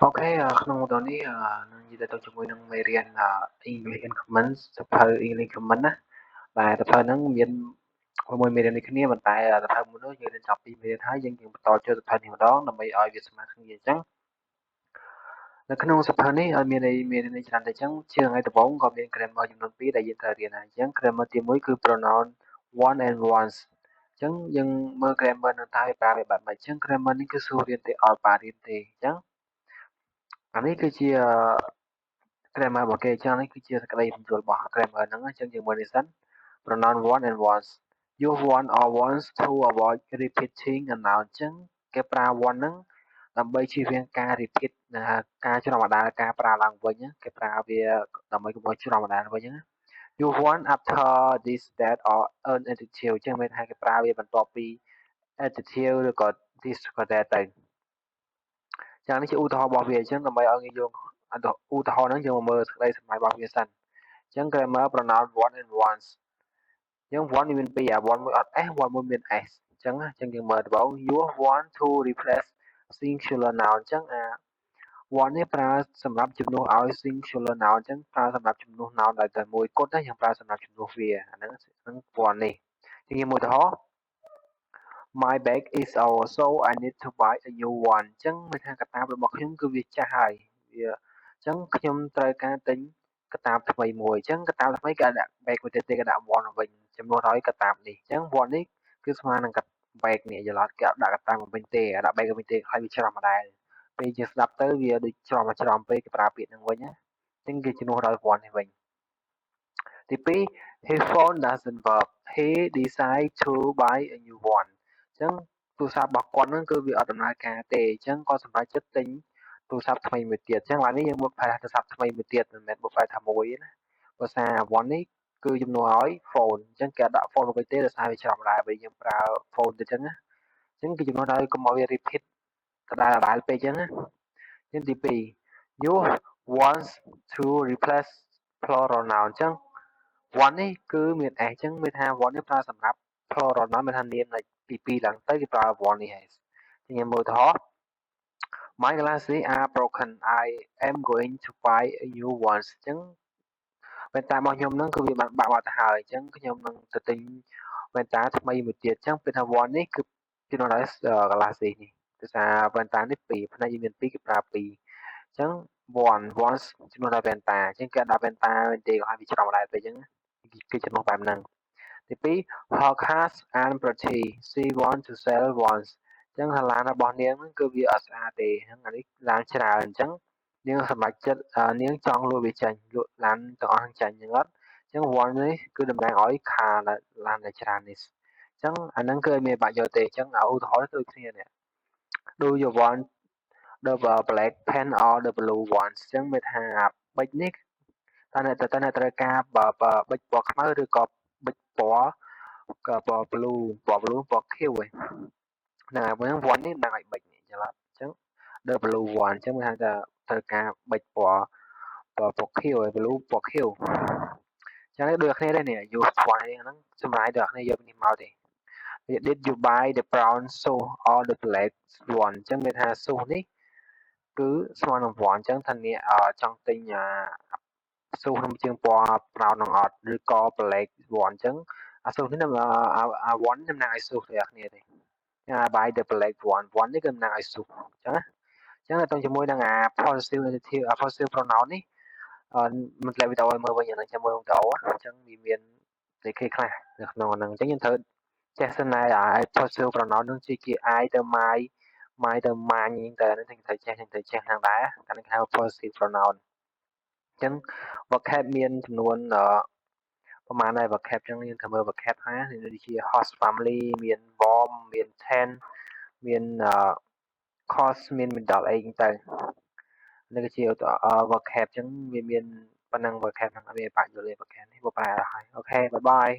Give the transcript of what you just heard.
អូខេក្នុងតនេះនឹងនិយាយទៅជាមួយនឹងមេរៀនEnglish in Comments សៀវភៅ English Comment ណាដែលសៀវភៅហ្នឹងមាន6មេរៀនដូចគ្នាប៉ុន្តែសៀវភៅមួយនោះយើងរៀនចប់2មេរៀនហើយយើងបន្តចូលសៀវភៅនេះម្ដងដើម្បីឲ្យវាស្មើគ្នាអញ្ចឹងនៅក្នុងសៀវភៅនេះឲ្យមានមេរៀននេះច្រើនតែអញ្ចឹងជាថ្ងៃដំបូងក៏មាន grammar ចំនួន2ដែលយើងត្រូវរៀនហើយអញ្ចឹង grammar ទី1គឺ pronoun one and ones អញ្ចឹងយើងមើល grammar នឹងតើវាប្រើវាបែបម៉េចអញ្ចឹង grammar នេះគឺសួររៀនទេអត់ប៉ារៀនទេអញ្ចឹងអានេះគឺជា grammar របស់គេអញ្ចឹងនេះគឺជាសេចក្តីបញ្ចូលរបស់ grammar ហ្នឹងអញ្ចឹងយើងមើលនេះសិន pronoun one and ones use one or ones to avoid repeating a noun អញ្ចឹងគេប្រើ one ហ្នឹងដើម្បីជៀសវាងការ repeat ការច្រំបដាលការប្រើឡើងវិញគេប្រើវាដើម្បីកុំឲ្យច្រំបដាលវិញណា use one after this that or an adjective អញ្ចឹងមានថាគេប្រើវាបន្ទាប់ពី adjective ឬក៏ this ក៏ that ទៅចឹងនេះជាឧទាហរណ៍របស់វាអញ្ចឹងដើម្បីឲ្យងាយយល់ឧទាហរណ៍ហ្នឹងយើងមកមើលសេចក្តីសម្ដែងរបស់វាសិនអញ្ចឹង grammar pronoun one and ones អញ្ចឹង one មានពីរ one មួយអត់ s one មួយមាន s អញ្ចឹងយើងមើលដំបូង use one to replace singular noun អញ្ចឹងone នេះប្រើសម្រាប់ជំនួសឲ្យ singular noun អញ្ចឹងប្រើសម្រាប់ជំនួស noun ដែលតែមួយគត់ណាយើងប្រើសម្រាប់ជំនួសវាអាហ្នឹង one នេះជាមួយឧទាហរណ៍ My bag is old so I need to buy a new one អញ្ចឹងមានថាកាតាបរបស់ខ្ញុំគឺវាចាស់ហើយវាអញ្ចឹងខ្ញុំត្រូវការទិញកាតាបថ្មីមួយអញ្ចឹងកាតាបថ្មីគេដាក់ bag មួយទៀតគេដាក់ one វិញចំនួនឲ្យកាតាបនេះអញ្ចឹង one នេះគឺស្មើនឹងកា bag នេះយល់អត់គេដាក់កាតាបមកវិញទេដាក់ bag វិញទេហើយវាច្រឡំម្ដែលពេលយើងស្ដាប់ទៅវាដូចច្រឡំពេកគេប្រើពាក្យហ្នឹងវិញណាអញ្ចឹងគេជំនួសដល់ one នេះវិញទី2 his phone doesn't work he decide to buy a new one អញ្ចឹងទូរស័ព្ទរបស់គាត់ហ្នឹងគឺវាអត់ដំណើរការទេអញ្ចឹងគាត់សម្រេចចិត្តទិញទូរស័ព្ទថ្មីមួយទៀតអញ្ចឹងឡើយនេះយើងបុកប្រែទូរស័ព្ទថ្មីមួយទៀតមិនមែនបុកប្រែថាមួយទេណាភាសា one នេះគឺជំនួសឲ្យ phone អញ្ចឹងគេដាក់ phone មកវិញទេដោយសារវាច្រឡំដែរពេលយើងប្រើ phone ទៅអញ្ចឹងណាអញ្ចឹងគេជំនួសដោយកុំឲ្យវា repeat ដដែលពេកអញ្ចឹងណាអញ្ចឹងទី2 use wants to replace plural noun អញ្ចឹង one នេះគឺមាន s អញ្ចឹងមានថា one នេះប្រើសម្រាប់ plural noun មានថានាមទី2ឡើងទៅគេប្រើ one នេះហើយខ្ញុំមើលឧទាហរណ៍ My glasses are broken I am going to buy a new ones អញ្ចឹងវ៉ែនតារបស់ខ្ញុំហ្នឹងគឺវាបានបាក់បាត់ទៅហើយអញ្ចឹងខ្ញុំនឹងទៅទិញវ៉ែនតាថ្មីមួយទៀតអញ្ចឹងពេលថា one នេះគឺជំនួសដោយ glasses នេះដោយសារវ៉ែនតានេះ2ផ្នែកវាមាន2គេប្រើ2អញ្ចឹង one ជំនួសដោយវ៉ែនតាអញ្ចឹងគេដាក់វ៉ែនតាវិញទេក៏ឲ្យវាច្រឡំដែរទៅអញ្ចឹងគេជំនួសបែបហ្នឹងទី2 her cars aren't pretty she want to sell ones អញ្ចឹងឡានរបស់នាងហ្នឹងគឺវាអត់ស្អាតទេហ្នឹងអានេះឡានច្រើនអញ្ចឹងនាងសម្រេចចិត្តនាងចង់លក់វាចេញលក់ឡានទាំងអស់ហ្នឹងចេញអញ្ចឹងអត់អញ្ចឹង one នេះគឺតំណាងឲ្យ car ឡានដែលច្រើននេះអញ្ចឹងអាហ្នឹងគឺមានបាក់យកទេអញ្ចឹងឧទាហរណ៍ដូចគ្នានេះ Do you want the black pen or the blue ones អញ្ចឹងមានថាប៊ិចនេះតើអ្នកត្រូវការប៊ិចពណ៌ខ្មៅឬក៏ប៊ិចពណ៌ក៏ពណ៌ blue ពណ៌ខៀវហ្នឹងហើយ one នេះតំណាងឲ្យប៊ិចនេះចឹងអត់អញ្ចឹង the blue one អញ្ចឹងមានថាត្រូវការប៊ិចពណ៌ខៀវហើយ blue ពណ៌ខៀវចឹងដូចគ្នាដែរនេះ use one ហ្នឹងសម្រាប់ដូចគ្នាយកនេះមកទេ Did you buy the brown shoe or the black one អញ្ចឹងមានថា shoe នេះគឺស្មើនឹង one អញ្ចឹងថាអ្នកចង់ទិញshoe ក្នុងជើងពណ៌ brown នឹងអត់ឬក៏ black one អញ្ចឹងshoe នេះone តំណាងឲ្យ shoe ដូចគ្នាទេ buy the black one នេះគឺតំណាងឲ្យ shoe អញ្ចឹងទៅជាមួយនឹងpossessive adjective possessive pronoun នេះមិនធ្លាប់វីដេអូឲ្យមើលវិញអាហ្នឹងចាំមើលវីដេអូអញ្ចឹងវាមានស្អីគេខ្លះនៅក្នុងហ្នឹងអញ្ចឹងយើងត្រូវចេះសិនណាpossessive pronoun នឹងជា I ទៅ my ទៅ mine ទៅអាហ្នឹងត្រូវចេះហ្នឹងដែរអាហ្នឹងគេហៅ possessive pronoun អញ្ចឹង vocab មានចំនួនប្រហែលដែរ vocab អញ្ចឹងយើងត្រូវមើល vocab ថាដូចជា host family មាន warm មាន ten មាន cost មាន middle អីហ្នឹងទៅនេះគឺជា vocab អញ្ចឹងវាមានប៉ុណ្ណឹង vocab ហ្នឹងអត់មានបាក់យល់ទេ vocab នេះបកប្រែឲ្យហើយអូខេបាយបាយ